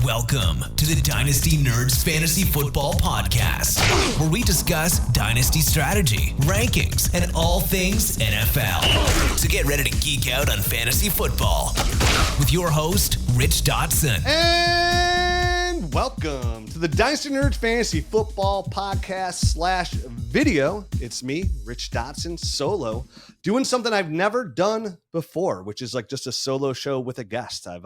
Welcome to the Dynasty Nerds Fantasy Football Podcast, where we discuss Dynasty strategy, rankings, and all things NFL. So get ready to geek out on fantasy football with your host, Rich Dotson. And welcome to the Dynasty Nerds Fantasy Football Podcast / video. It's me, Rich Dotson, solo, doing something I've never done before, which is like just a solo show with a guest. I've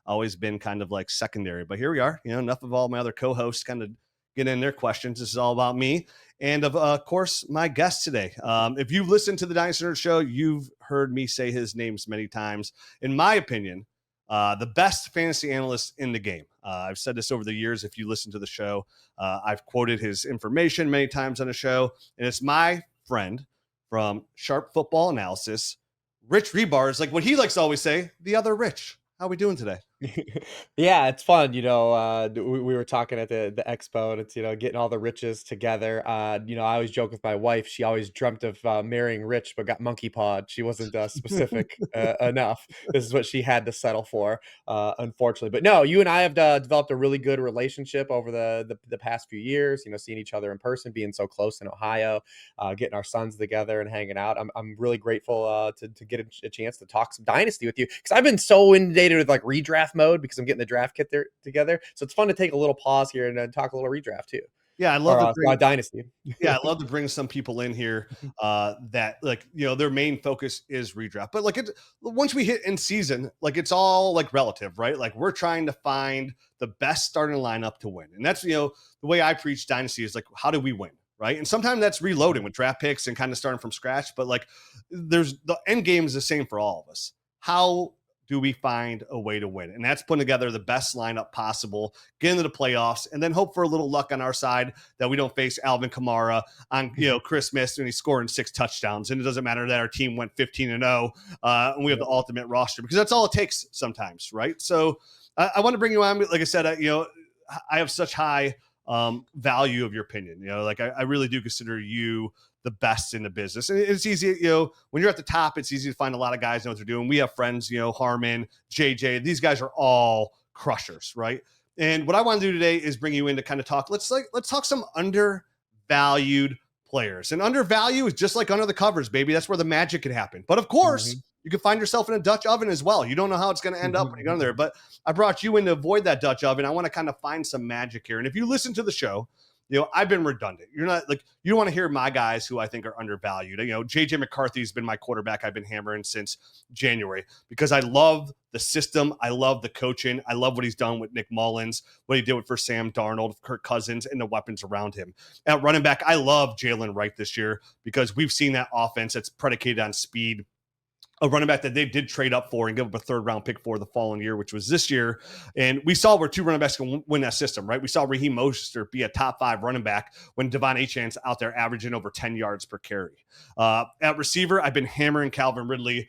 always been kind of like secondary, but here we are. You know, enough of all my other co-hosts kind of get in their questions. This is all about me and of course my guest today. If you've listened to the Dynasty Nerds show, you've heard me say his names many times. In my opinion, the best fantasy analyst in the game. I've said this over the years. If you listen to the show, I've quoted his information many times on the show, and it's my friend from Sharp Football Analysis, Rich Hribar. Is like what he likes to always say, the other Rich. How are we doing today? Yeah, it's fun. You know, we were talking at the expo, and it's, you know, getting all the riches together. You know, I always joke with my wife. She always dreamt of marrying Rich, but got monkey pawed. She wasn't specific enough. This is what she had to settle for, unfortunately. But no, you and I have developed a really good relationship over the past few years. You know, seeing each other in person, being so close in Ohio, getting our sons together and hanging out. I'm really grateful to get a chance to talk some Dynasty with you, because I've been so inundated with like redraft mode because I'm getting the draft kit there together. So it's fun to take a little pause here and talk a little redraft too. Yeah, I love to bring Dynasty. Yeah, I love to bring some people in here that, like, you know, their main focus is redraft. But like once we hit in season, like it's all like relative, right? Like we're trying to find the best starting lineup to win. And that's, you know, the way I preach Dynasty is like, how do we win? Right. And sometimes that's reloading with draft picks and kind of starting from scratch. But like there's the end game is the same for all of us. How do we find a way to win? And that's putting together the best lineup possible, get into the playoffs, and then hope for a little luck on our side that we don't face Alvin Kamara on, you know, Christmas and he's scoring 6 touchdowns. And it doesn't matter that our team went 15-0 and we have the ultimate roster, because that's all it takes sometimes. Right. So I want to bring you on. Like I said, you know, I have such high value of your opinion. You know, like I really do consider you the best in the business. And it's easy, you know, when you're at the top, it's easy to find a lot of guys know what they're doing. We have friends, you know, Harmon, JJ, these guys are all crushers, right? And what I want to do today is bring you in to kind of talk, let's talk some undervalued players. And undervalue is just like under the covers, baby. That's where the magic can happen. But of course, you can find yourself in a Dutch oven as well. You don't know how it's going to end up when you go in there, but I brought you in to avoid that Dutch oven. I want to kind of find some magic here. And if you listen to the show, you know, I've been redundant. You're not like, you don't want to hear my guys who I think are undervalued. You know, JJ McCarthy's been my quarterback. I've been hammering since January because I love the system. I love the coaching. I love what he's done with Nick Mullins, what he did for Sam Darnold, Kirk Cousins, and the weapons around him. At running back, I love Jaylen Wright this year because we've seen that offense that's predicated on speed. A running back that they did trade up for and give up a 3rd round pick for the following year, which was this year. And we saw where 2 running backs can win that system, right? We saw Raheem Mostert be a top 5 running back when Devon Achane's out there averaging over 10 yards per carry. At receiver, I've been hammering Calvin Ridley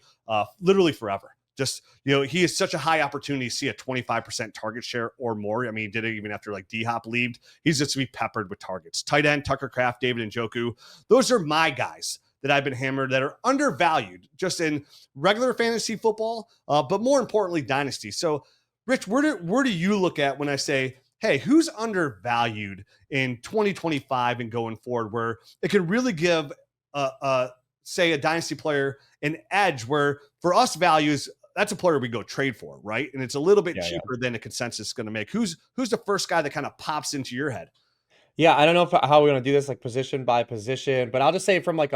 literally forever. Just, you know, he is such a high opportunity to see a 25% target share or more. I mean, he did it even after like D-Hop leaved. He's just to be peppered with targets. Tight end, Tucker Kraft, David Njoku. Those are my guys that I've been hammered that are undervalued just in regular fantasy football, but more importantly, Dynasty. So, Rich, where do you look at when I say, hey, who's undervalued in 2025 and going forward, where it could really give, say, a Dynasty player an edge where for us values, that's a player we go trade for, right? And it's a little bit cheaper than a consensus is going to make. Who's the first guy that kind of pops into your head? Yeah, I don't know how we're going to do this, like position by position, but I'll just say from like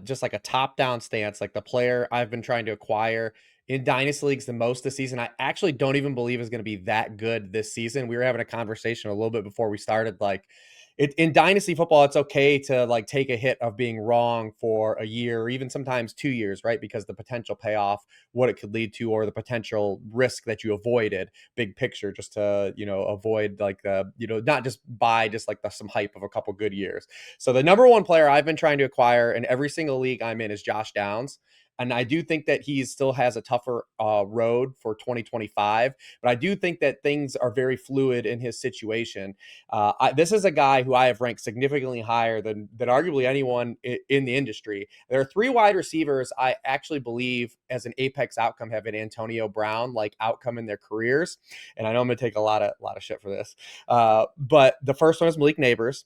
just like a top down stance, like the player I've been trying to acquire in Dynasty leagues the most this season, I actually don't even believe is going to be that good this season. We were having a conversation a little bit before we started, like in Dynasty football, it's okay to like take a hit of being wrong for a year or even sometimes 2 years, right? Because the potential payoff, what it could lead to, or the potential risk that you avoided, big picture, just to, you know, avoid like the, you know, not just buy just like some hype of a couple good years. So the number one player I've been trying to acquire in every single league I'm in is Josh Downs. And I do think that he still has a tougher road for 2025, but I do think that things are very fluid in his situation. This is a guy who I have ranked significantly higher than arguably anyone in the industry. There are 3 wide receivers I actually believe as an apex outcome have an Antonio Brown like outcome in their careers, and I know I'm going to take a lot of shit for this. But the first one is Malik Neighbors.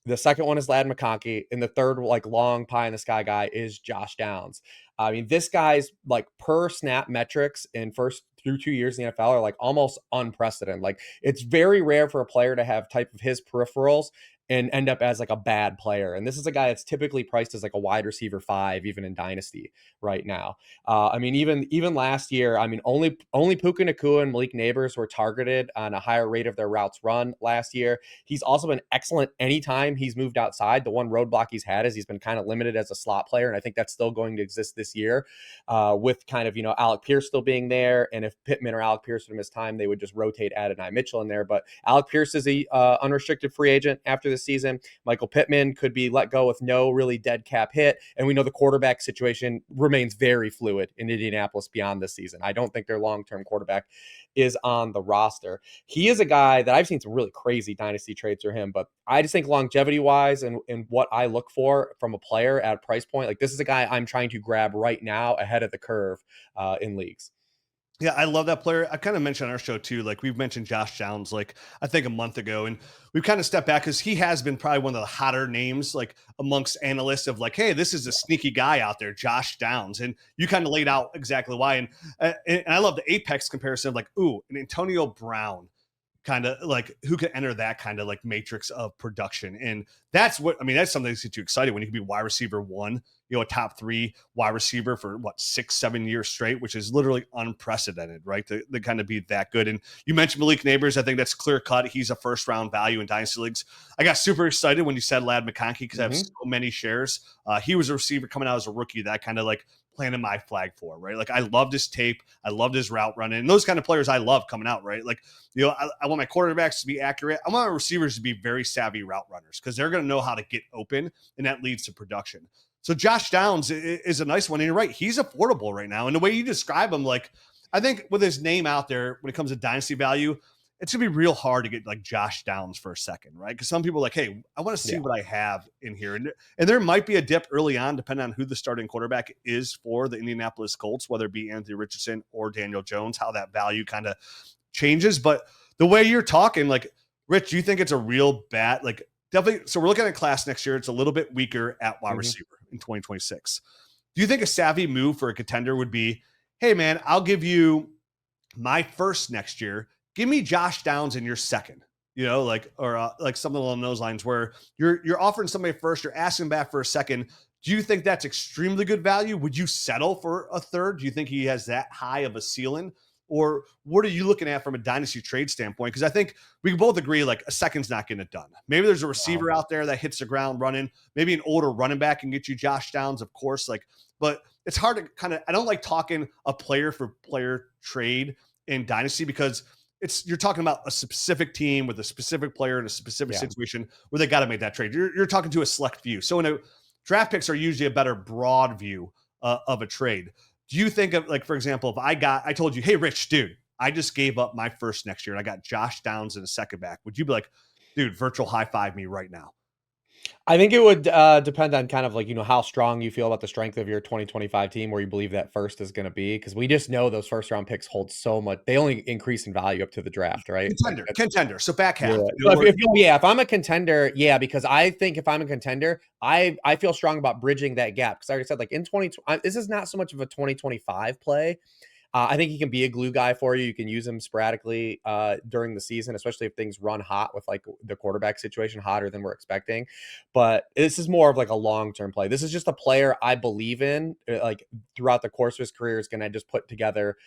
The second one is Ladd McConkey, and the third, like, long pie in the sky guy is Josh Downs. I mean, this guy's like per snap metrics in first through 2 years in the NFL are like almost unprecedented. Like, it's very rare for a player to have type of his peripherals and end up as like a bad player. And this is a guy that's typically priced as like a wide receiver 5, even in Dynasty right now. I mean, even last year, I mean, only Puka Nacua and Malik Neighbors were targeted on a higher rate of their routes run last year. He's also been excellent anytime he's moved outside. The one roadblock he's had is he's been kind of limited as a slot player, and I think that's still going to exist this year with kind of, Alec Pierce still being there. And if Pittman or Alec Pierce would miss time, they would just rotate Adonai Mitchell in there. But Alec Pierce is a unrestricted free agent after this season. Michael Pittman could be let go with no really dead cap hit. And we know the quarterback situation remains very fluid in Indianapolis beyond this season. I don't think their long-term quarterback is on the roster. He is a guy that I've seen some really crazy dynasty trades for him, but I just think longevity-wise and what I look for from a player at a price point, like, this is a guy I'm trying to grab right now ahead of the curve in leagues. Yeah, I love that player. I kind of mentioned on our show too, like we've mentioned Josh Downs, like I think a month ago, and we've kind of stepped back because he has been probably one of the hotter names, like amongst analysts of like, hey, this is a sneaky guy out there, Josh Downs. And you kind of laid out exactly why. And I love the apex comparison of like, ooh, an Antonio Brown, kind of like who can enter that kind of like matrix of production. And that's what, I mean, that's something that gets you excited when you can be wide receiver 1, a top 3 wide receiver for 6-7 years straight, which is literally unprecedented, right? To kind of be that good. And you mentioned Malik Neighbors. I think that's clear cut. He's a first round value in dynasty leagues. I got super excited when you said Ladd McConkey because I have so many shares. He was a receiver coming out as a rookie that I kind of like planted my flag for, right? Like, I loved his tape. I loved his route running, and those kind of players I love coming out, right? Like, I want my quarterbacks to be accurate. I want my receivers to be very savvy route runners because they're going to know how to get open, and that leads to production. So Josh Downs is a nice one. And you're right. He's affordable right now. And the way you describe him, like, I think with his name out there, when it comes to dynasty value, it's going to be real hard to get like Josh Downs for a second, right? Because some people are like, hey, I want to see what I have in here. And there might be a dip early on, depending on who the starting quarterback is for the Indianapolis Colts, whether it be Anthony Richardson or Daniel Jones, how that value kind of changes. But the way you're talking, like, Rich, do you think it's a real bet? Like, definitely. So we're looking at class next year. It's a little bit weaker at wide receiver in 2026. Do you think a savvy move for a contender would be, hey, man, I'll give you my first next year. Give me Josh Downs in your second, or like something along those lines where you're offering somebody first, you're asking back for a second. Do you think that's extremely good value? Would you settle for a third? Do you think he has that high of a ceiling? Or what are you looking at from a dynasty trade standpoint? Because I think we can both agree, like, a second's not getting it done. Maybe there's a receiver out there that hits the ground running. Maybe an older running back can get you Josh Downs, of course. But it's hard to kind of – I don't like talking a player for player trade in dynasty because you're talking about a specific team with a specific player in a specific situation where they got to make that trade. You're talking to a select few. So draft picks are usually a better broad view of a trade. Do you think of, like, for example, if I told you, hey, Rich, dude, I just gave up my first next year and I got Josh Downs in a second back. Would you be like, dude, virtual high five me right now? I think it would depend on kind of like, how strong you feel about the strength of your 2025 team, where you believe that first is going to be. Because we just know those first round picks hold so much. They only increase in value up to the draft, right? Contender. So back half. If I'm a contender, because I think if I'm a contender, I feel strong about bridging that gap. Because like I said, like in this is not so much of a 2025 play. I think he can be a glue guy for you. You can use him sporadically during the season, especially if things run hot with like the quarterback situation, hotter than we're expecting. But this is more of like a long-term play. This is just a player I believe in, like throughout the course of his career is going to just put together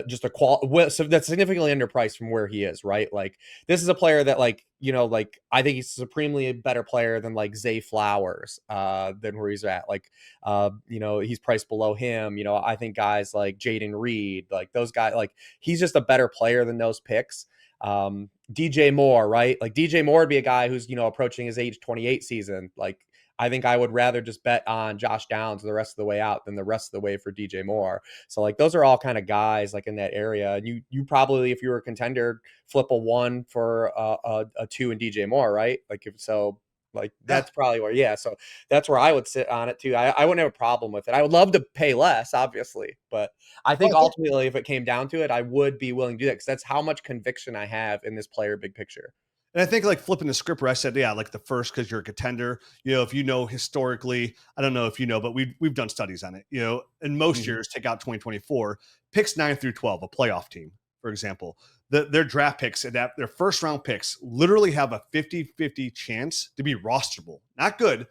just so that's significantly underpriced from where he is, right? Like, this is a player that like I think he's supremely a better player than like Zay Flowers than where he's at. Like, he's priced below him. I think guys like Jaden Reed, like those guys, like he's just a better player than those picks. DJ Moore, right? Like DJ Moore would be a guy who's, approaching his age 28 season. Like, I think I would rather just bet on Josh Downs the rest of the way out than the rest of the way for DJ Moore. So like those are all kind of guys like in that area. And you probably, if you were a contender, flip a 1 for a 2 in DJ Moore, right? Like if so. Like that's probably where, yeah. So that's where I would sit on it too. I wouldn't have a problem with it. I would love to pay less, obviously, but I think ultimately, if it came down to it, I would be willing to do that because that's how much conviction I have in this player, big picture. And I think like flipping the script where I said, yeah, like the first, because you're a contender, if you know, historically, I don't know if you know, but we've done studies on it, in most years, take out 2024, picks 9 through 12, a playoff team, for example, their draft picks, their first round picks literally have a 50-50 chance to be rosterable. Not good,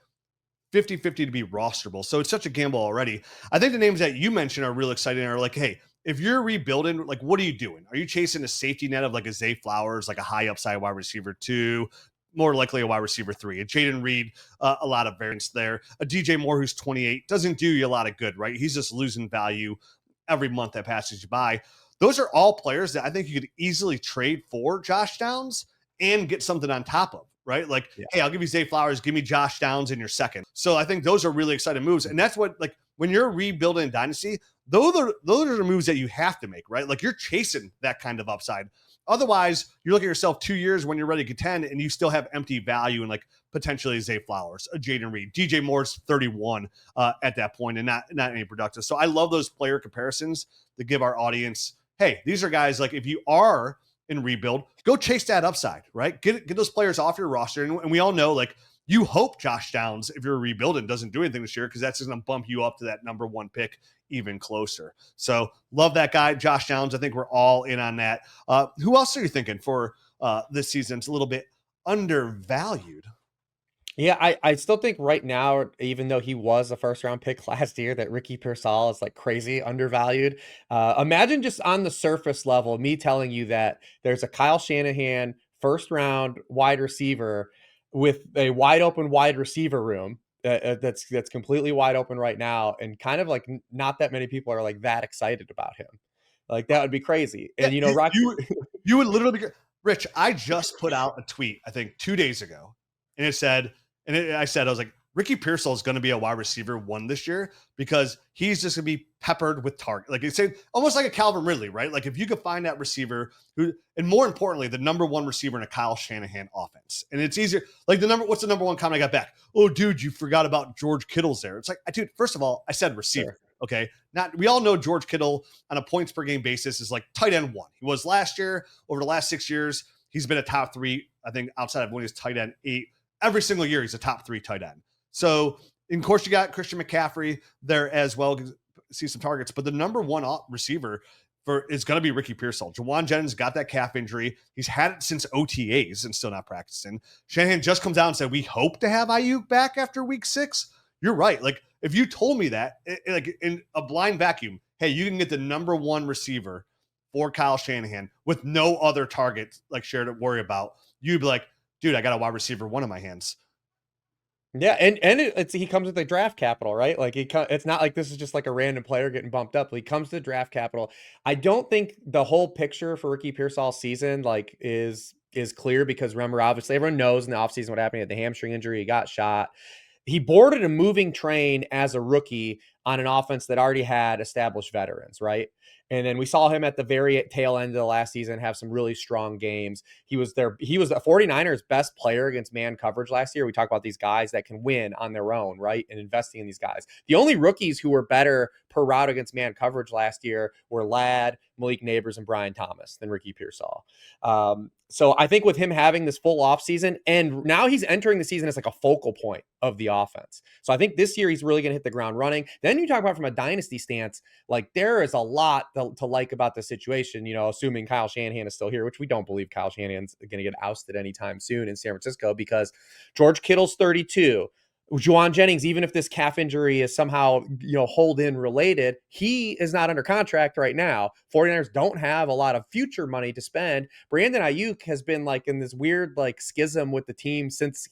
50-50 to be rosterable. So it's such a gamble already. I think the names that you mentioned are real exciting, are like, hey, if you're rebuilding, like, what are you doing? Are you chasing a safety net of like a Zay Flowers, like a high upside wide receiver 2, more likely a wide receiver 3, a Jayden Reed, a lot of variance there, a DJ Moore who's 28, doesn't do you a lot of good, right? He's just losing value every month that passes you by. Those are all players that I think you could easily trade for Josh Downs and get something on top of, right? Like, hey, I'll give you Zay Flowers, give me Josh Downs in your second. So I think those are really exciting moves. And that's what, like, when you're rebuilding Dynasty, those are the moves that you have to make, right? Like, you're chasing that kind of upside. Otherwise, you look at yourself 2 years when you're ready to contend and you still have empty value in like potentially Zay Flowers, a Jayden Reed, DJ Moore's 31 at that point and not any productive. So I love those player comparisons to give our audience, hey, these are guys, like, if you are in rebuild, go chase that upside, right? Get those players off your roster. And we all know, like, you hope Josh Downs, if you're rebuilding, doesn't do anything this year because that's just going to bump you up to that number 1 pick even closer. So love that guy, Josh Downs. I think we're all in on that. Who else are you thinking for this season? It's a little bit undervalued. Yeah, I still think right now, even though he was a first round pick last year, that Ricky Pearsall is like crazy undervalued. Imagine just on the surface level, me telling you that there's a Kyle Shanahan first round wide receiver with a wide open wide receiver room that's completely wide open right now, and kind of like not that many people are like that excited about him. Like that would be crazy. And Rocky, you would literally be, Rich. I just put out a tweet, I think 2 days ago, and it said. I was like, Ricky Pearsall is going to be a wide receiver 1 this year because he's just going to be peppered with target. Like it's almost like a Calvin Ridley, right? Like if you could find that receiver who, and more importantly, the number 1 receiver in a Kyle Shanahan offense. And it's easier. Like what's the number 1 comment I got back? Oh, dude, you forgot about George Kittle's there. It's like, dude, first of all, I said receiver. Sure. Okay. We all know George Kittle on a points per game basis is like tight end 1. He was last year. Over the last 6 years, he's been a top 3, I think, outside of when he was tight end 8. Every single year, he's a top 3 tight end. So, of course, you got Christian McCaffrey there as well. See some targets, but the number 1 receiver is going to be Ricky Pearsall. Juwan Jennings got that calf injury. He's had it since OTAs and still not practicing. Shanahan just comes out and said, we hope to have Ayuk back after week 6. You're right. Like, if you told me that, like in a blind vacuum, hey, you can get the number 1 receiver for Kyle Shanahan with no other targets like Share to worry about, you'd be like, dude, I got a wide receiver 1 in my hands. Yeah, and he comes with the draft capital, right? Like it's not like this is just like a random player getting bumped up. He comes to the draft capital. I don't think the whole picture for Ricky Pearsall's season like is clear because remember, obviously everyone knows in the offseason what happened. He had the hamstring injury, he got shot. He boarded a moving train as a rookie on an offense that already had established veterans, right? And then we saw him at the very tail end of the last season have some really strong games. He was the 49ers' best player against man coverage last year. We talk about these guys that can win on their own, right? And investing in these guys. The only rookies who were better per route against man coverage last year were Ladd, Malik Neighbors, and Brian Thomas than Ricky Pearsall. So I think with him having this full offseason, and now he's entering the season as like a focal point of the offense. So I think this year he's really going to hit the ground running. Then you talk about from a dynasty stance, like there is a lot to like about the situation, assuming Kyle Shanahan is still here, which we don't believe Kyle Shanahan's going to get ousted anytime soon in San Francisco because George Kittle's 32. Juwan Jennings, even if this calf injury is somehow, hold in related, he is not under contract right now. 49ers don't have a lot of future money to spend. Brandon Ayuk has been like in this weird like schism with the team since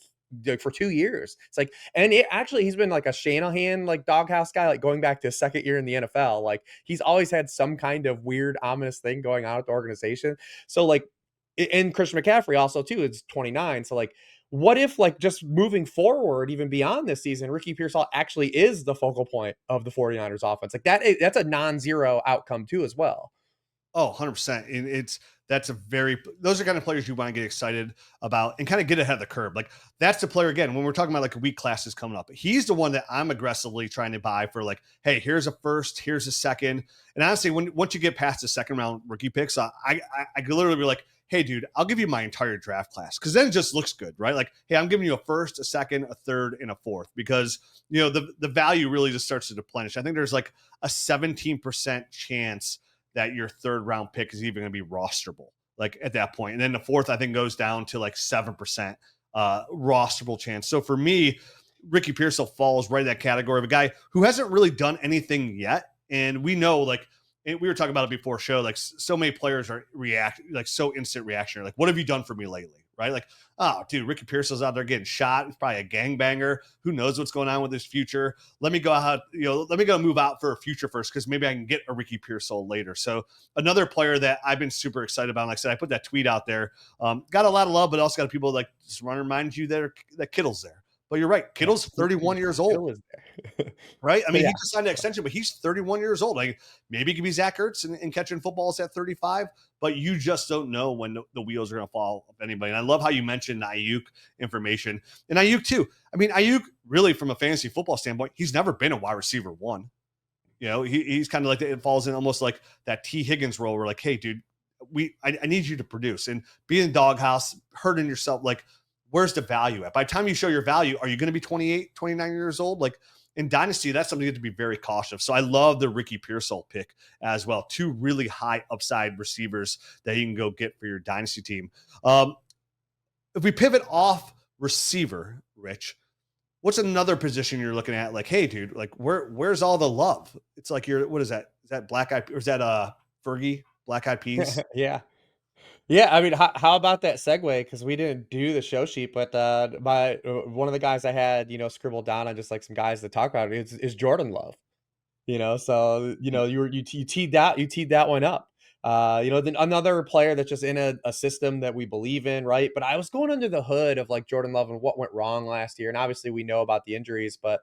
for 2 years. It's like, and he's been like a Shanahan like doghouse guy, like going back to his second year in the NFL. Like he's always had some kind of weird, ominous thing going on at the organization. So like, and Christian McCaffrey also too is 29. So like, what if, like, just moving forward, even beyond this season, Ricky Pearsall actually is the focal point of the 49ers offense? Like, that's a non-zero outcome too, as well. Oh, 100%. And those are kind of players you want to get excited about and kind of get ahead of the curve. Like, that's the player, again, when we're talking about like weak classes coming up, he's the one that I'm aggressively trying to buy for, like, hey, here's a first, here's a second. And honestly, once you get past the second round rookie picks, I could literally be like, hey, dude, I'll give you my entire draft class, because then it just looks good, right? Like, hey, I'm giving you a first, a second, a third, and a fourth, because, the value really just starts to deplenish. I think there's like a 17% chance that your third round pick is even going to be rosterable, like, at that point. And then the fourth, I think, goes down to like 7% rosterable chance. So for me, Ricky Pearsall falls right in that category of a guy who hasn't really done anything yet. And we know, like, we were talking about it before show, like, so many players are so instant reaction. Like, what have you done for me lately? Right? Like, oh, dude, Ricky Pearsall's out there getting shot. He's probably a gangbanger. Who knows what's going on with his future? Let me go move out for a future first, because maybe I can get a Ricky Pearsall later. So another player that I've been super excited about. Like I said, I put that tweet out there. Got a lot of love, but also got people like just want to remind you that Kittle's there. But you're right. Kittle's 31 years old. Right? I mean, he just signed an extension, but he's 31 years old. Like, maybe he could be Zach Ertz and catching footballs at 35, but you just don't know when the wheels are going to fall of anybody. And I love how you mentioned Ayuk information. And Ayuk too. I mean, Ayuk, really, from a fantasy football standpoint, he's never been a wide receiver one. He's kind of like, it falls in almost like that T. Higgins role, where, like, hey, dude, I need you to produce, and be in doghouse, hurting yourself. Like, where's the value at? By the time you show your value, are you going to be 28, 29 years old? Like, in Dynasty, that's something you have to be very cautious of. So I love the Ricky Pearsall pick as well. Two really high upside receivers that you can go get for your Dynasty team. If we pivot off receiver, Rich, what's another position you're looking at? Like, hey, dude, like, where's all the love? It's like, what is that? Is that Black Eyed, or is that Fergie, Black Eyed Peas? Yeah. Yeah, I mean, how about that segue? Because we didn't do the show sheet, but one of the guys I had, scribbled down on just like some guys to talk about is Jordan Love. So you teed that one up. Then another player that's just in a system that we believe in, right? But I was going under the hood of like Jordan Love and what went wrong last year, and obviously we know about the injuries, but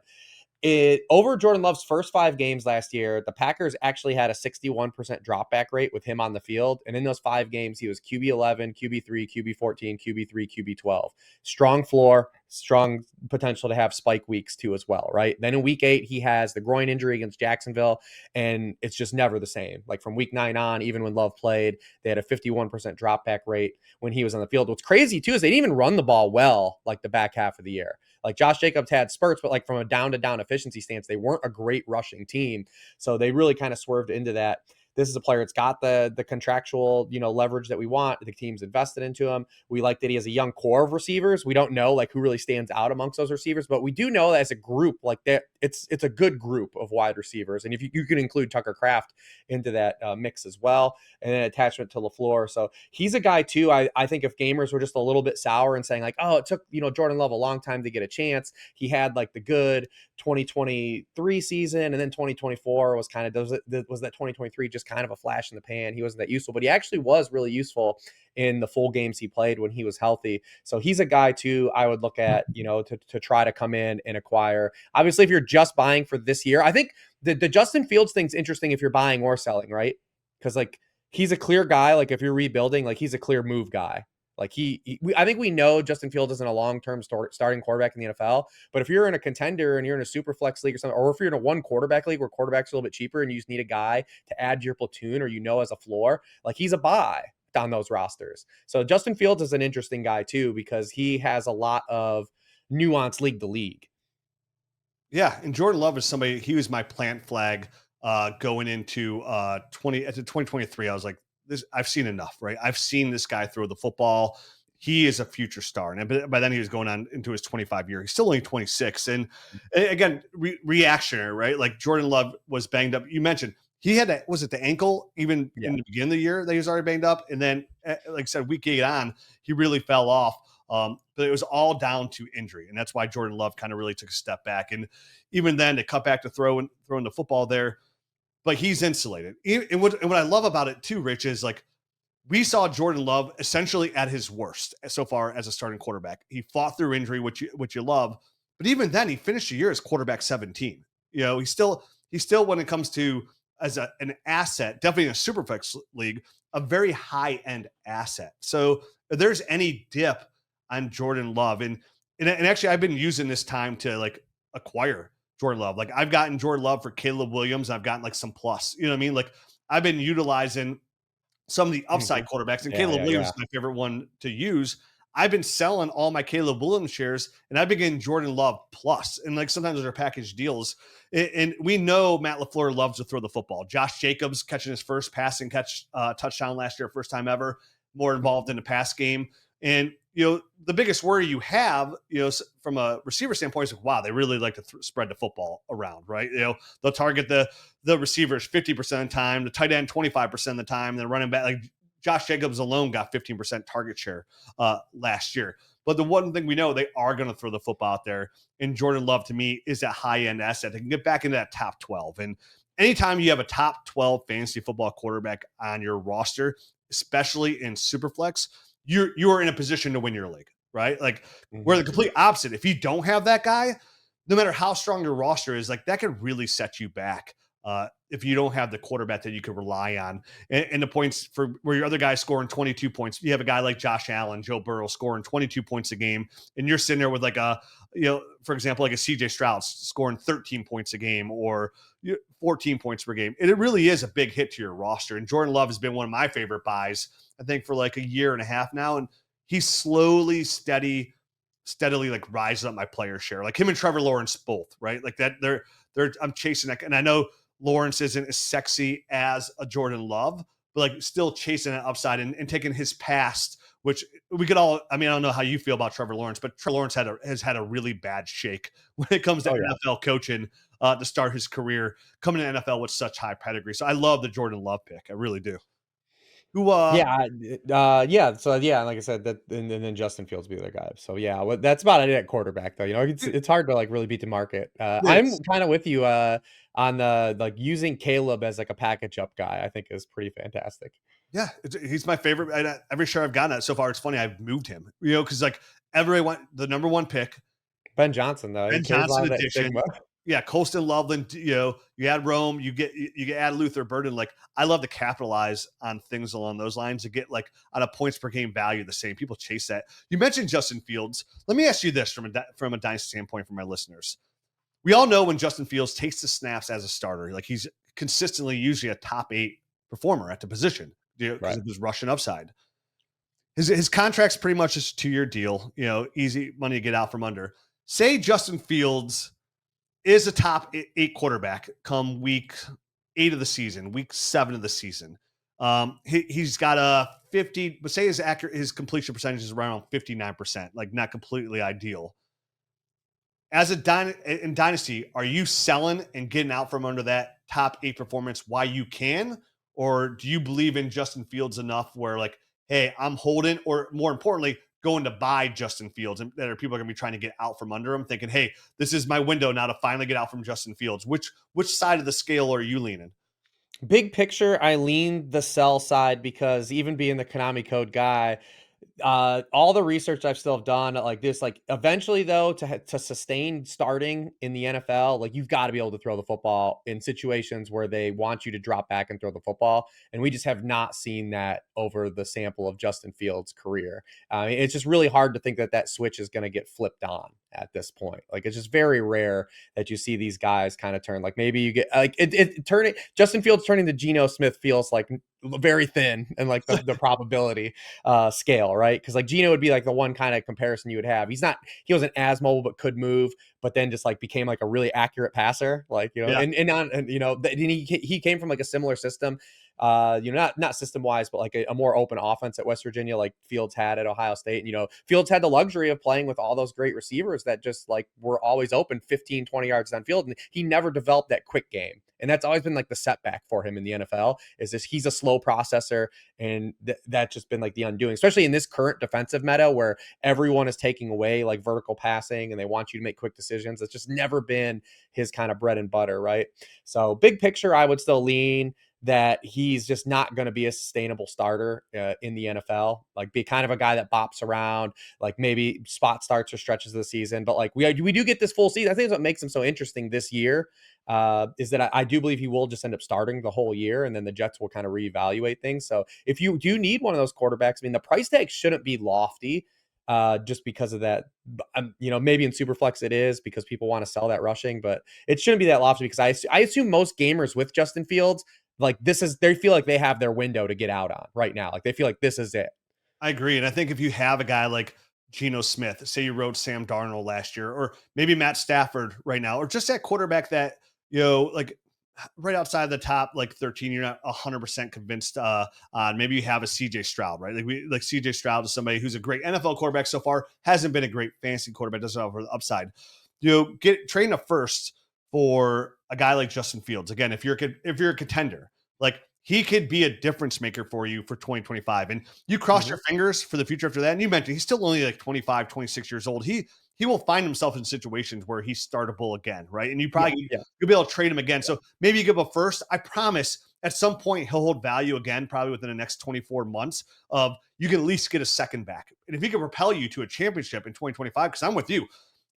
over Jordan Love's first 5 games last year, the Packers actually had a 61% drop back rate with him on the field. And in those 5 games, he was QB 11, QB 3, QB 14, QB 3, QB 12. Strong floor, strong potential to have spike weeks too as well, right? Then in week 8, he has the groin injury against Jacksonville, and it's just never the same. Like, from week 9 on, even when Love played, they had a 51% drop back rate when he was on the field. What's crazy too is they didn't even run the ball well, like, the back half of the year. Like, Josh Jacobs had spurts, but like, from a down-to-down efficiency stance, they weren't a great rushing team. So they really kind of swerved into that. This is a player that's got the contractual, leverage that we want. The team's invested into him. We like that he has a young core of receivers. We don't know like who really stands out amongst those receivers, but we do know that as a group, like, that it's a good group of wide receivers. And if you can include Tucker Kraft into that mix as well, and then attachment to LaFleur. So he's a guy too. I think if gamers were just a little bit sour and saying like, oh, it took, Jordan Love a long time to get a chance. He had like the good 2023 season, and then 2024 was kind of, was that 2023 just kind of a flash in the pan. He wasn't that useful, but he actually was really useful in the full games he played when he was healthy. So he's a guy too I would look at, to try to come in and acquire. Obviously, if you're just buying for this year, I think the Justin Fields thing's interesting if you're buying or selling, right? Because like, he's a clear guy. Like, if you're rebuilding, like, he's a clear move guy. Like, I think we know Justin Fields isn't a long-term starting quarterback in the NFL, but if you're in a contender and you're in a super flex league or something, or if you're in a 1 quarterback league where quarterback's a little bit cheaper and you just need a guy to add to your platoon, or as a floor, like, he's a buy on those rosters. So Justin Fields is an interesting guy too, because he has a lot of nuance league to league. Yeah, and Jordan Love is somebody, he was my plant flag going into 2023. I was like, I've seen enough, right? I've seen this guy throw the football. He is a future star. And by then he was going on into his 25 year. He's still only 26. And again, reactionary, right? Like, Jordan Love was banged up. You mentioned he had was it the ankle even in the beginning of the year that he was already banged up? And then, like I said, week 8 on, he really fell off. But it was all down to injury. And that's why Jordan Love kind of really took a step back. And even then, to cut back to throwing the football there, but he's insulated. And what I love about it too, Rich, is like, we saw Jordan Love essentially at his worst so far as a starting quarterback. He fought through injury, which you love, but even then, he finished the year as quarterback 17. He's still when it comes to as an asset, definitely in a superflex league, a very high end asset. So if there's any dip on Jordan Love, and actually, I've been using this time to like acquire Jordan Love. Like I've gotten Jordan Love for Caleb Williams. I've gotten like some plus. You know what I mean? Like I've been utilizing some of the upside quarterbacks, and Caleb Williams is my favorite one to use. I've been selling all my Caleb Williams shares, and I've been getting Jordan Love plus, and like sometimes those are package deals. And we know Matt LaFleur loves to throw the football. Josh Jacobs catching his first passing touchdown last year, first time ever, more involved in the pass game. And the biggest worry you have, from a receiver standpoint, is wow, they really like to spread the football around, right? They'll target the receivers 50% of the time, the tight end 25% of the time, then running back like Josh Jacobs alone got 15% target share last year. But the one thing we know, they are going to throw the football out there. And Jordan Love, to me, is a high-end asset. They can get back into that top 12. And anytime you have a top 12 fantasy football quarterback on your roster, especially in Superflex, you are in a position to win your league, right? Like we're the complete opposite. If you don't have that guy, no matter how strong your roster is, like that could really set you back if you don't have the quarterback that you can rely on. And the points for where your other guy's scoring 22 points, you have a guy like Josh Allen, Joe Burrow scoring 22 points a game, and you're sitting there with like for example, like a CJ Stroud scoring 13 points a game or 14 points per game. And it really is a big hit to your roster. And Jordan Love has been one of my favorite buys, I think, for like a year and a half now. And he's steadily like rising up my player share. Like him and Trevor Lawrence both, right? Like that I'm chasing that. And I know Lawrence isn't as sexy as a Jordan Love, but like still chasing that upside and taking his past, which we could all, I don't know how you feel about Trevor Lawrence, but Trevor Lawrence has had a really bad shake when it comes to NFL coaching to start his career, coming to NFL with such high pedigree. So I love the Jordan Love pick. I really do. Who, So like I said, that and then Justin Fields be the other guy. So that's about it at quarterback though. It's hard to like really beat the market. I'm kind of with you on the like using Caleb as like a package up guy. I think is pretty fantastic. Yeah, he's my favorite. Every share I've gotten so far, it's funny. I've moved him, because like everybody went the number one pick. Ben Johnson though. Ben Johnson addiction. Yeah, Colston Loveland, you add Rome, you add Luther Burden. Like I love to capitalize on things along those lines to get like on a points per game value the same. People chase that. You mentioned Justin Fields. Let me ask you this from a dynasty standpoint for my listeners. We all know when Justin Fields takes the snaps as a starter, like he's consistently usually a top 8 performer at the position because of his rushing upside. His contract's pretty much just a 2-year deal, easy money to get out from under. Say Justin Fields is a top 8 quarterback come week 8 of the season, week 7 of the season. He's got a 50, but say his completion percentage is around 59%, like not completely ideal. As in Dynasty, are you selling and getting out from under that top 8 performance while you can? Or do you believe in Justin Fields enough where like, hey, I'm holding, or more importantly, going to buy Justin Fields, and that people are going to be trying to get out from under him, thinking, hey, this is my window now to finally get out from Justin Fields. Which side of the scale are you leaning? Big picture, I lean the sell side because even being the Konami Code guy, all the research I've still done like this, like eventually though, to sustain starting in the NFL, like you've got to be able to throw the football in situations where they want you to drop back and throw the football. And we just have not seen that over the sample of Justin Fields' career. It's just really hard to think that switch is going to get flipped on at this point. Like it's just very rare that you see these guys kind of turn. Like maybe you get like turning Justin Fields turning to Geno Smith feels like very thin and like the probability scale, right? Because like Geno would be like the one kind of comparison you would have. He wasn't as mobile but could move, but then just like became like a really accurate passer, like and he came from like a similar system, not system wise, but like a more open offense at West Virginia, like Fields had at Ohio State. And, Fields had the luxury of playing with all those great receivers that just like were always open 15, 20 yards downfield. And he never developed that quick game. And that's always been like the setback for him in the NFL is this, he's a slow processor. And that's just been like the undoing, especially in this current defensive meta where everyone is taking away like vertical passing and they want you to make quick decisions. It's just never been his kind of bread and butter. Right. So big picture, I would still lean that he's just not going to be a sustainable starter in the NFL. Like, be kind of a guy that bops around, like maybe spot starts or stretches of the season. But like we do get this full season. I think that's what makes him so interesting this year. Is that I do believe he will just end up starting the whole year, and then the Jets will kind of reevaluate things. So if you do need one of those quarterbacks, I mean, the price tag shouldn't be lofty, just because of that. Maybe in Superflex it is because people want to sell that rushing, but it shouldn't be that lofty because I assume most gamers with Justin Fields, like they feel like they have their window to get out on right now. Like they feel like this is it. I agree. And I think if you have a guy like Geno Smith, say you rode Sam Darnold last year, or maybe Matt Stafford right now, or just that quarterback that, like right outside the top, like 13, you're not 100% convinced on. Maybe you have a CJ Stroud, right? Like CJ Stroud is somebody who's a great NFL quarterback so far, hasn't been a great fantasy quarterback, doesn't have the upside. Trading a first for a guy like Justin Fields. Again, if you're a contender, like he could be a difference maker for you for 2025. And you cross your fingers for the future after that. And you mentioned he's still only like 25, 26 years old. He will find himself in situations where he's startable again, right? And you'll be able to trade him again. So maybe you give a first. I promise at some point he'll hold value again, probably within the next 24 months of you can at least get a second back. And if he can propel you to a championship in 2025, because I'm with you,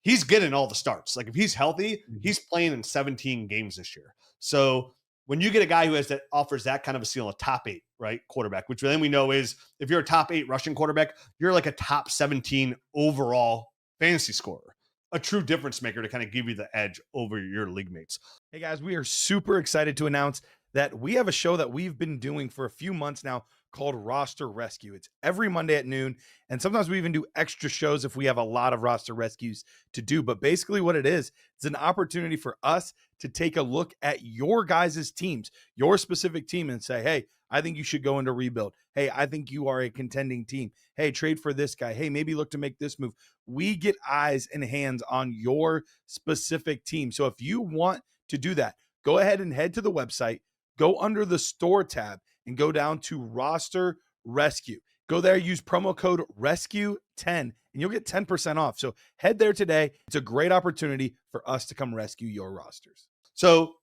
he's getting all the starts. Like if he's healthy, he's playing in 17 games this year. So when you get a guy who offers that kind of a ceiling, a top 8, right, quarterback, which then we know is if you're a top 8 rushing quarterback, you're like a top 17 overall fantasy scorer, a true difference maker to kind of give you the edge over your league mates. Hey guys, we are super excited to announce that we have a show that we've been doing for a few months now called Roster Rescue. It's every Monday at noon, and sometimes we even do extra shows if we have a lot of roster rescues to do. But basically what it is, it's an opportunity for us to take a look at your guys' teams, your specific team, and say, hey, I think you should go into rebuild. Hey, I think you are a contending team. Hey, trade for this guy. Hey, maybe look to make this move. We get eyes and hands on your specific team. So if you want to do that, go ahead and head to the website, go under the store tab, and go down to Roster Rescue. Go there, use promo code RESCUE10, and you'll get 10% off. So head there today. It's a great opportunity for us to come rescue your rosters. So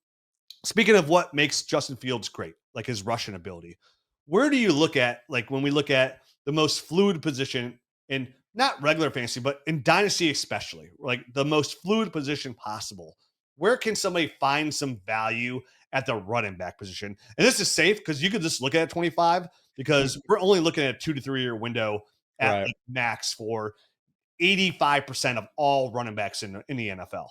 speaking of what makes Justin Fields great, like his rushing ability, where do you look at, like when we look at the most fluid position in not regular fantasy, but in Dynasty especially, like the most fluid position possible, where can somebody find some value at the running back position? And this is safe because you could just look at 25 because we're only looking at a 2 to 3 year window at like max for 85% of all running backs in the NFL.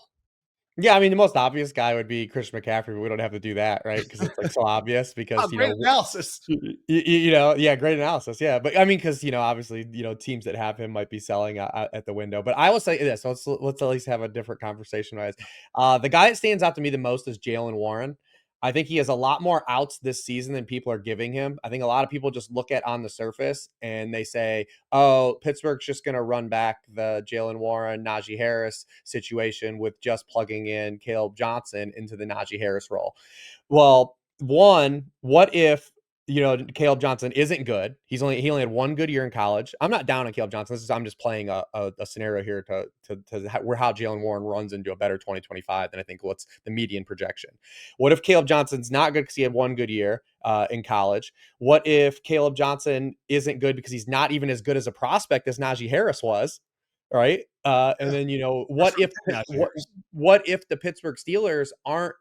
Yeah, I mean, the most obvious guy would be Christian McCaffrey, but we don't have to do that, right? Because it's like so obvious because, great analysis. Great analysis. Yeah. But I mean, because, obviously, teams that have him might be selling at the window. But I will say this, let's at least have a different conversation. The guy that stands out to me the most is Jaylen Warren. I think he has a lot more outs this season than people are giving him. I think a lot of people just look at on the surface and they say, oh, Pittsburgh's just going to run back the Jaylen Warren, Najee Harris situation with just plugging in Caleb Johnson into the Najee Harris role. Well, one, what if Caleb Johnson isn't good? He only had one good year in college. I'm not down on Caleb Johnson. I'm just playing a scenario here to where how Jaylen Warren runs into a better 2025 than I think what's the median projection. What if Caleb Johnson's not good because he had one good year in college? What if Caleb Johnson isn't good because he's not even as good as a prospect as Najee Harris was? Right. And then, what if the Pittsburgh Steelers aren't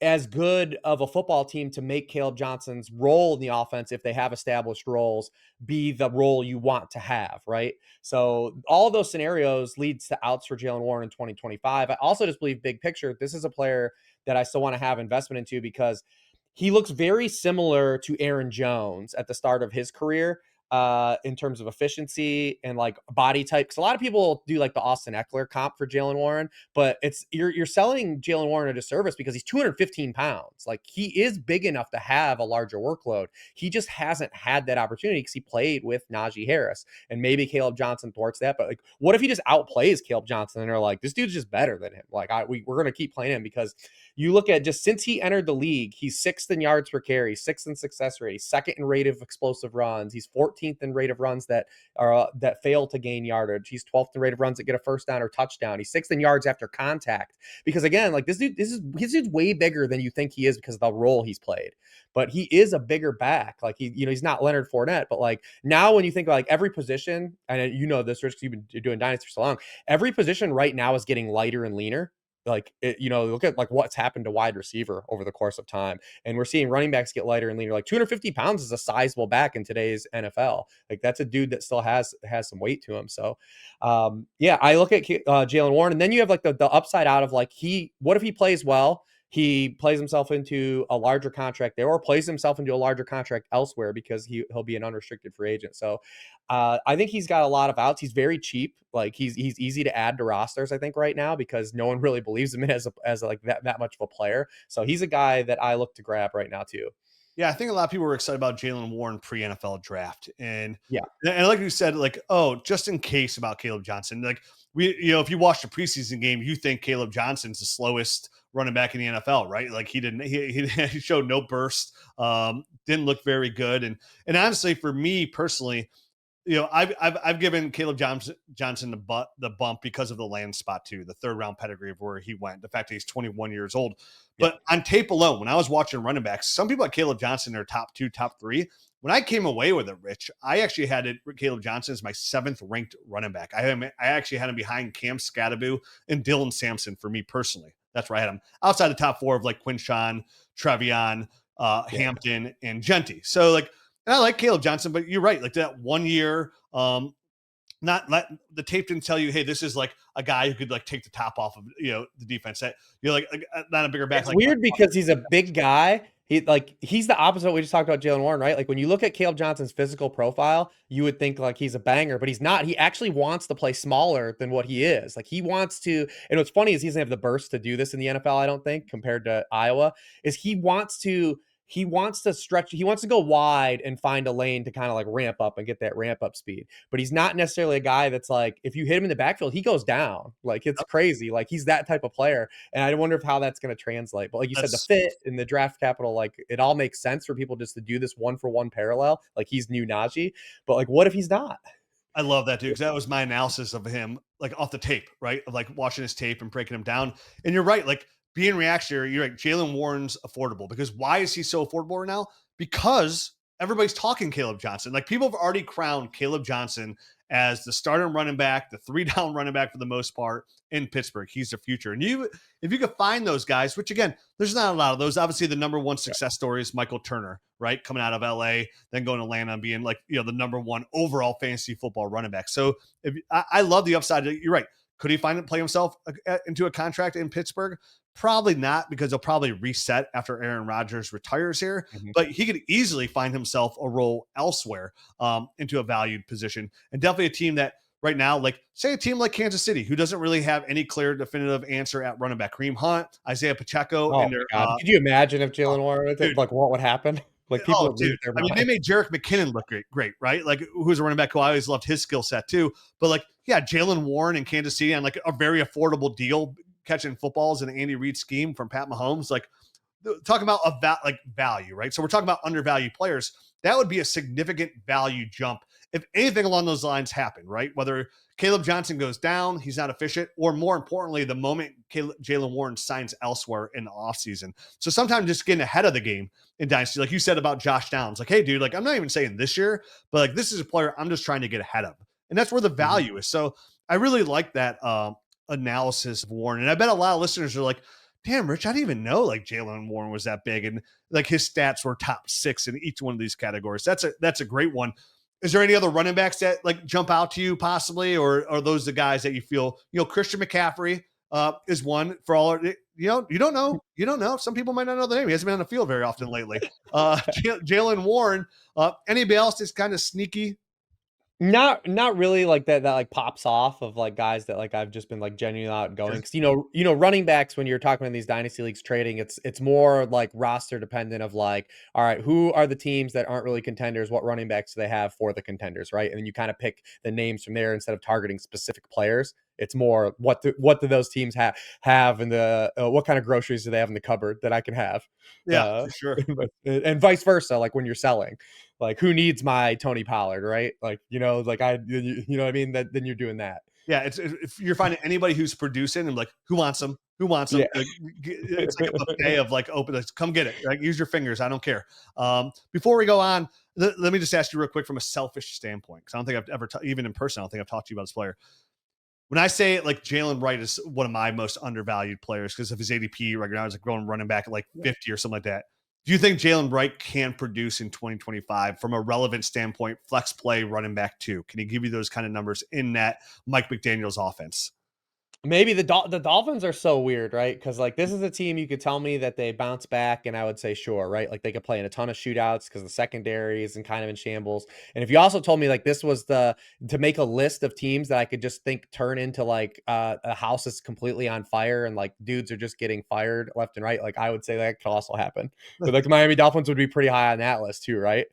as good of a football team to make Caleb Johnson's role in the offense, if they have established roles, be the role you want to have, right? So all of those scenarios leads to outs for Jaylen Warren in 2025. I also just believe big picture, this is a player that I still want to have investment into because he looks very similar to Aaron Jones at the start of his career. In terms of efficiency and like body type. Because a lot of people do like the Austin Eckler comp for Jaylen Warren, but it's you're selling Jaylen Warren a disservice because he's 215 pounds. Like he is big enough to have a larger workload. He just hasn't had that opportunity because he played with Najee Harris, and maybe Caleb Johnson thwarts that. But like, what if he just outplays Caleb Johnson and they're like, this dude's just better than him? Like we're gonna keep playing him because you look at just since he entered the league, he's 6th in yards per carry, 6th in success rate, 2nd in rate of explosive runs. He's 14th 14th in rate of runs that fail to gain yardage. He's 12th in rate of runs that get a first down or touchdown. He's 6th in yards after contact. Because again, like this dude's way bigger than you think he is because of the role he's played. But he is a bigger back. Like he's not Leonard Fournette, but like now when you think of like every position, and you know this, Rich, because you've been doing Dynasty for so long, every position right now is getting lighter and leaner. Like look at like what's happened to wide receiver over the course of time, and we're seeing running backs get lighter and leaner. Like 250 pounds is a sizable back in today's NFL. Like that's a dude that still has some weight to him. So I look at Jaylen Warren, and then you have like the upside out of like what if he plays well? He plays himself into a larger contract there, or plays himself into a larger contract elsewhere because he'll be an unrestricted free agent. So I think he's got a lot of outs. He's very cheap. Like he's easy to add to rosters, I think, right now, because no one really believes him in as like that much of a player. So he's a guy that I look to grab right now too. Yeah, I think a lot of people were excited about Jaylen Warren pre-NFL draft. And yeah, and like you said, like, oh, just in case about Caleb Johnson. Like if you watch the preseason game, you think Caleb Johnson's the slowest running back in the NFL, right? Like he showed no burst, didn't look very good. And honestly, for me personally, I've given Caleb Johnson the bump because of the land spot too, the 3rd round pedigree of where he went, the fact that he's 21 years old. But on tape alone, when I was watching running backs, some people had Caleb Johnson in their top 2, top 3. When I came away with it, Rich, I actually had Caleb Johnson as my 7th ranked running back. I actually had him behind Cam Scatterbu and Dylan Sampson for me personally. That's where I had him outside the top 4 of like Quinshawn, Trevion, Hampton, and Genty. So like, and I like Caleb Johnson, but you're right. Like that 1 year, the tape didn't tell you, hey, this is like a guy who could like take the top off of the defense. That you're like not a bigger back. It's like weird because he's a big guy. He's the opposite of what we just talked about Jaylen Warren, right? Like when you look at Caleb Johnson's physical profile, you would think like he's a banger, but he's not. He actually wants to play smaller than what he is. Like he wants to, and what's funny is he doesn't have the burst to do this in the NFL, I don't think, compared to Iowa, is he wants to stretch. He wants to go wide and find a lane to kind of like ramp up and get that ramp up speed. But he's not necessarily a guy that's like, if you hit him in the backfield, he goes down. Like it's crazy. Like he's that type of player. And I wonder how that's going to translate. But like you said, the fit and the draft capital, like it all makes sense for people just to do this 1-for-1 parallel. Like he's new Najee. But like, what if he's not? I love that, dude, because that was my analysis of him, like off the tape, right? Of like watching his tape and breaking him down. And you're right. Like, being reactionary, you're right. Jaylen Warren's affordable because why is he so affordable right now? Because everybody's talking Caleb Johnson. Like people have already crowned Caleb Johnson as the starting running back, the 3-down running back for the most part in Pittsburgh. He's the future. And if you could find those guys, which again, there's not a lot of those. Obviously, the number one success story is Michael Turner, right? Coming out of LA, then going to Atlanta and being like, the number 1 overall fantasy football running back. So I love the upside. You're right. Could he play himself into a contract in Pittsburgh? Probably not, because he'll probably reset after Aaron Rodgers retires here. Mm-hmm. But he could easily find himself a role elsewhere into a valued position. And definitely a team that right now, like say a team like Kansas City, who doesn't really have any clear definitive answer at running back. Kareem Hunt, Isaiah Pacheco. Oh, could you imagine if Jaylen Warren, like what would happen? Like people they made Jerick McKinnon look great, right? Like who's a running back who I always loved his skill set too. But like, yeah, Jaylen Warren in Kansas City on like a very affordable deal, catching footballs in an Andy Reid scheme from Pat Mahomes. Like talking about value, right? So we're talking about undervalued players. That would be a significant value jump if anything along those lines happened, right? Whether Caleb Johnson goes down, he's not efficient, or more importantly, the moment Jaylen Warren signs elsewhere in the offseason. So sometimes just getting ahead of the game in Dynasty, like you said about Josh Downs, like, hey, dude, like I'm not even saying this year, but like this is a player I'm just trying to get ahead of. And that's where the value is. So I really like that analysis of Warren. And I bet a lot of listeners are like, damn, Rich, I didn't even know like Jaylen Warren was that big. And like his stats were top 6 in each one of these categories. That's a great one. Is there any other running backs that like jump out to you possibly, or are those the guys that you feel, Christian McCaffrey is one for all, you don't know. Some people might not know the name. He hasn't been on the field very often lately. Jaylen Warren, anybody else that's kind of sneaky? Not really like that like pops off of like guys that like I've just been like genuinely outgoing. Cause running backs, when you're talking in these dynasty leagues trading, it's more like roster dependent of like, all right, who are the teams that aren't really contenders? What running backs do they have for the contenders? Right. And then you kind of pick the names from there instead of targeting specific players. It's more what do those teams have in the what kind of groceries do they have in the cupboard that I can have? Yeah, for sure. And vice versa, like when you're selling. Like, who needs my Tony Pollard, right? Like, you know what I mean? Then you're doing that. Yeah, it's if you're finding anybody who's producing and like, who wants them? Who wants them? Yeah. It's like a buffet of like open. Like, come get it. Like, use your fingers. I don't care. Before we go on, let me just ask you real quick from a selfish standpoint, because I don't think I've ever, even in person, I don't think I've talked to you about this player. When I say like Jaylen Wright is one of my most undervalued players because of his ADP right now, is like going running back at like 50 or something like that. Do you think Jaylen Wright can produce in 2025 from a relevant standpoint, flex play running back too? Can he give you those kind of numbers in that Mike McDaniel's offense? Maybe the Dolphins are so weird, right? Because like this is a team you could tell me that they bounce back, and I would say sure, right? Like they could play in a ton of shootouts because the secondary is kind of in shambles. And if you also told me like this was to make a list of teams that I could just think turn into like a house is completely on fire and like dudes are just getting fired left and right, like I would say that could also happen. But like the Miami Dolphins would be pretty high on that list too, right?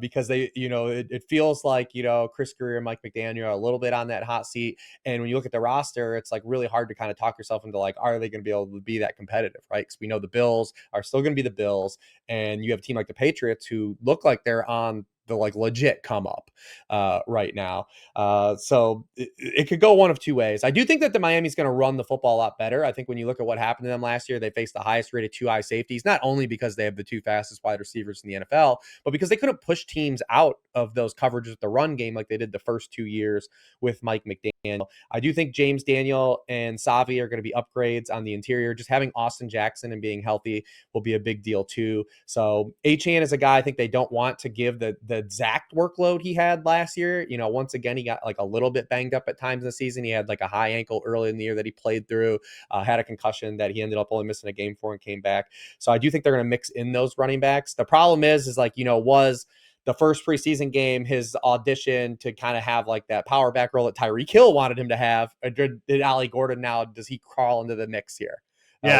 Because they, it feels like Chris Greer and Mike McDaniel are a little bit on that hot seat, and when you look at the roster, it's like really hard to kind of talk yourself into like, are they going to be able to be that competitive, right? Because we know the Bills are still going to be the Bills, and you have a team like the Patriots who look like they're on the like legit come up right now. So it could go one of two ways. I do think that the Miami's going to run the football a lot better. I think when you look at what happened to them last year, they faced the highest rated 2 high safeties, not only because they have the 2 fastest wide receivers in the NFL, but because they couldn't push teams out of those coverages with the run game like they did the first 2 years with Mike McDaniel. I do think James Daniel and Savi are going to be upgrades on the interior. Just having Austin Jackson and being healthy will be a big deal too. So Achane is a guy I think they don't want to give the exact workload he had last year. Once again, he got like a little bit banged up at times in the season. He had like a high ankle early in the year that he played through, had a concussion that he ended up only missing a game for and came back. So I do think they're going to mix in those running backs. The problem is like, was the first preseason game his audition to kind of have like that power back role that Tyreek Hill wanted him to have? Did Ali Gordon now, does he crawl into the mix here? Yeah,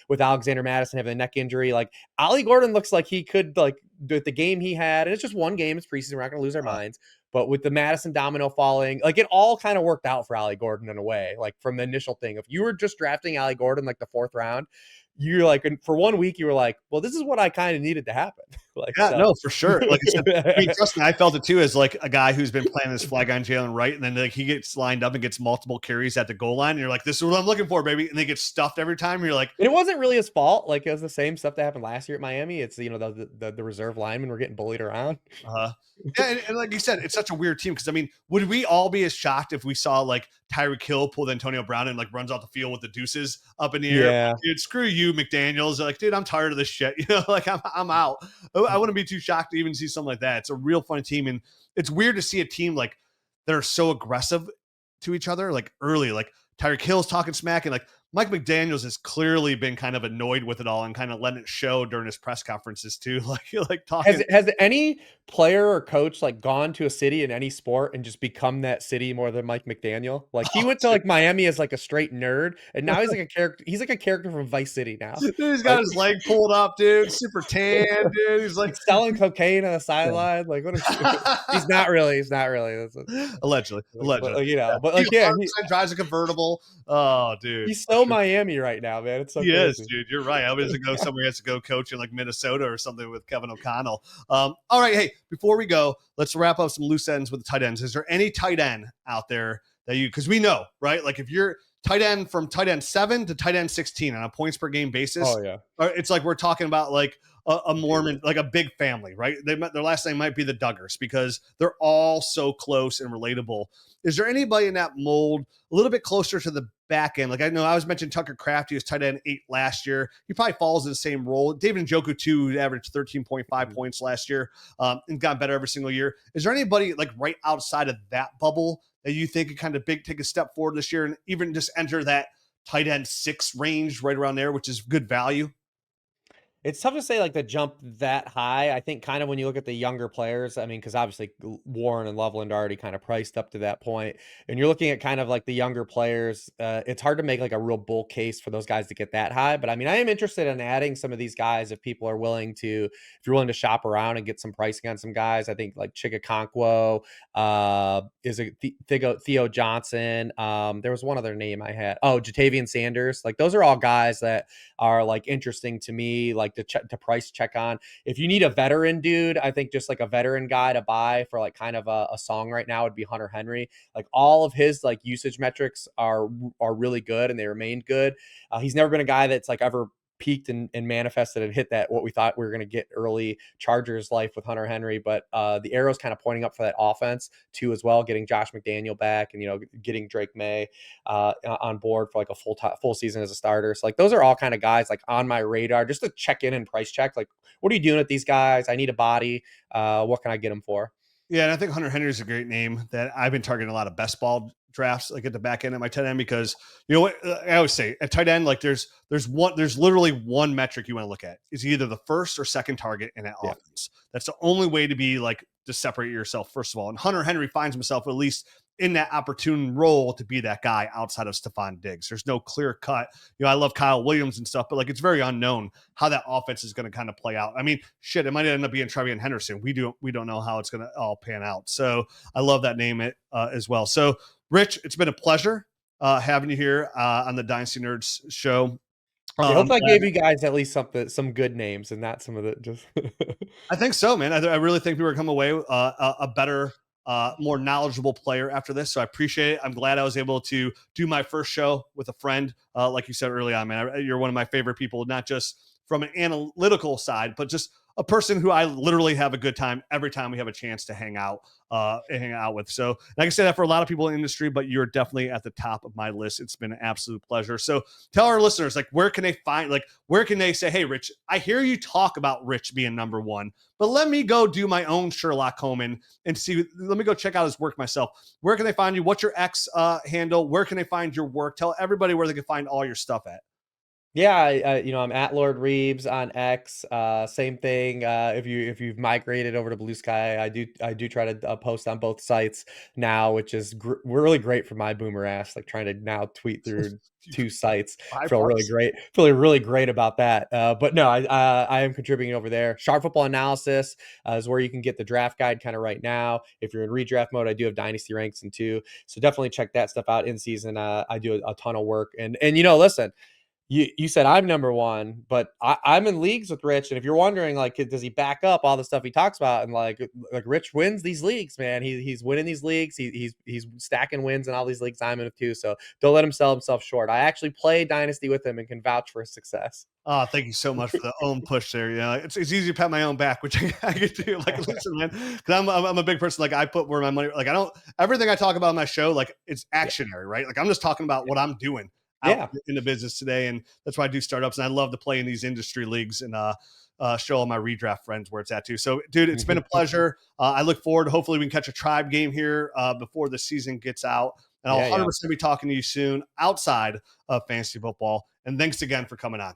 with Alexander Madison having a neck injury, like Ali Gordon looks like he could like with the game he had, and it's just one game, it's preseason, we're not going to lose our minds. But with the Madison domino falling, like it all kind of worked out for Ali Gordon in a way. Like from the initial thing, if you were just drafting Ali Gordon like the 4th round, you're like, and for 1 week you were like, well, this is what I kind of needed to happen. Like, yeah, no, for sure. Like I said, trust me, I felt it too, as like a guy who's been playing this flag on Jaylen Wright, and then like he gets lined up and gets multiple carries at the goal line, and you're like, this is what I'm looking for, baby. And they get stuffed every time. You're like, it wasn't really his fault. Like it was the same stuff that happened last year at Miami. It's the reserve linemen were getting bullied around. Yeah, and like you said, it's such a weird team, because I mean, would we all be as shocked if we saw like Tyreek Hill pull Antonio Brown and like runs off the field with the deuces up in the air? Yeah. Like, dude, screw you, McDaniels. Like, dude, I'm tired of this shit. Like I'm out. I wouldn't be too shocked to even see something like that. It's a real fun team, and it's weird to see a team like that are so aggressive to each other, like early, like Tyreek Hill's talking smack, and like Mike McDaniels has clearly been kind of annoyed with it all and kind of letting it show during his press conferences too. Like talking. Has any player or coach like gone to a city in any sport and just become that city more than Mike McDaniel? Like he went to like Miami as like a straight nerd, and now he's like a character. He's like a character from Vice City now. Dude, he's got his leg pulled up, dude. Super tan, dude. He's like selling cocaine on the sideline. Like what? He's not really. He's not really. Allegedly. But like he drives a convertible. Oh, dude. He's so Miami right now, man. It's so he crazy. is, dude. You're right. I was to go somewhere. He has to go coach in like Minnesota or something with Kevin O'Connell. All right, hey, before we go, let's wrap up some loose ends with the tight ends. Is there any tight end out there that because we know, right? Like if you're tight end from tight end 7 to tight end 16 on a points per game basis, it's like we're talking about like a Mormon, like a big family, right? Their last name might be the Duggars because they're all so close and relatable. Is there anybody in that mold a little bit closer to the back end? Like I know I was mentioning Tucker Kraft, he was tight end 8 last year. He probably falls in the same role. David Njoku too, who averaged 13.5 points last year and got better every single year. Is there anybody like right outside of that bubble that you think could kind of take a step forward this year and even just enter that tight end 6 range right around there, which is good value? It's tough to say like the jump that high. I think kind of when you look at the younger players, I mean, because obviously Warren and Loveland are already kind of priced up to that point, and you're looking at kind of like the younger players. It's hard to make like a real bull case for those guys to get that high. But I mean, I am interested in adding some of these guys if people are willing to, if you're willing to shop around and get some pricing on some guys. I think like Chigakonkwo, is a Theo Johnson. There was one other name I had. Oh, Jatavian Sanders. Like those are all guys that are like interesting to me. Like like to price check on. If you need a veteran dude, I think just like a veteran guy to buy for like kind of a song right now would be Hunter Henry. Like all of his like usage metrics are really good and they remained good. He's never been a guy that's like ever peaked and manifested and hit that what we thought we were going to get early Chargers life with Hunter Henry, but the arrow's kind of pointing up for that offense too as well, getting Josh McDaniel back and, you know, getting Drake May on board for like a full season as a starter. So like those are all kind of guys like on my radar just to check in and price check. Like, what are you doing with these guys? I need a body. What can I get them for? Yeah, and I think Hunter Henry is a great name that I've been targeting a lot of best ball drafts, like at the back end of my tight end, because you know what I always say at tight end, like there's literally one metric you want to look at. It's either the first or second target in that offense. That's the only way to be like to separate yourself, first of all. And Hunter Henry finds himself at least in that opportune role to be that guy outside of Stephon Diggs. There's no clear cut. You know, I love Kyle Williams and stuff, but like it's very unknown how that offense is going to kind of play out. I mean, shit, it might end up being Trevion Henderson. We don't know how it's going to all pan out. So I love that name as well. So Rich, it's been a pleasure having you here on the Dynasty Nerds show. I hope I gave you guys at least some good names and not some of the just. I think so, man. I really think we were come away a better, more knowledgeable player after this. So I appreciate it. I'm glad I was able to do my first show with a friend. Like you said early on, man, you're one of my favorite people, not just from an analytical side, but just a person who I literally have a good time every time we have a chance to hang out with. So like I say that for a lot of people in the industry, but you're definitely at the top of my list. It's been an absolute pleasure. So tell our listeners, like, where can they say, hey, Rich, I hear you talk about Rich being number one, but let me go do my own Sherlock Holmes and let me go check out his work myself. Where can they find you? What's your X handle? Where can they find your work? Tell everybody where they can find all your stuff at. Yeah, you know, I'm at Lord Reeves on X. Same thing. If you've migrated over to Blue Sky, I do try to post on both sites now, which is really great for my boomer ass. Like trying to now tweet through two sites, feel really great about that. But no, I am contributing over there. Sharp Football Analysis is where you can get the draft guide kind of right now. If you're in redraft mode, I do have Dynasty ranks in too, so definitely check that stuff out in season. I do a ton of work, and you know, listen. You said I'm number one, but I'm in leagues with Rich. And if you're wondering, like, does he back up all the stuff he talks about? And like Rich wins these leagues, man. He's winning these leagues. He's stacking wins in all these leagues I'm in with too. So don't let him sell himself short. I actually play Dynasty with him and can vouch for his success. Oh, thank you so much for the own push there. You know, it's easy to pat my own back, which I get to do. Like, listen, man, because I'm a big person. Like, I put where my money. Like, I don't everything I talk about on my show. Like, it's actionary, right? Like, I'm just talking about what I'm doing out in the business today, and that's why I do startups. And I love to play in these industry leagues and show all my redraft friends where it's at too. So, dude, it's been a pleasure. I look forward. Hopefully, we can catch a tribe game here before the season gets out. And I'll 100% be talking to you soon outside of fantasy football. And thanks again for coming on.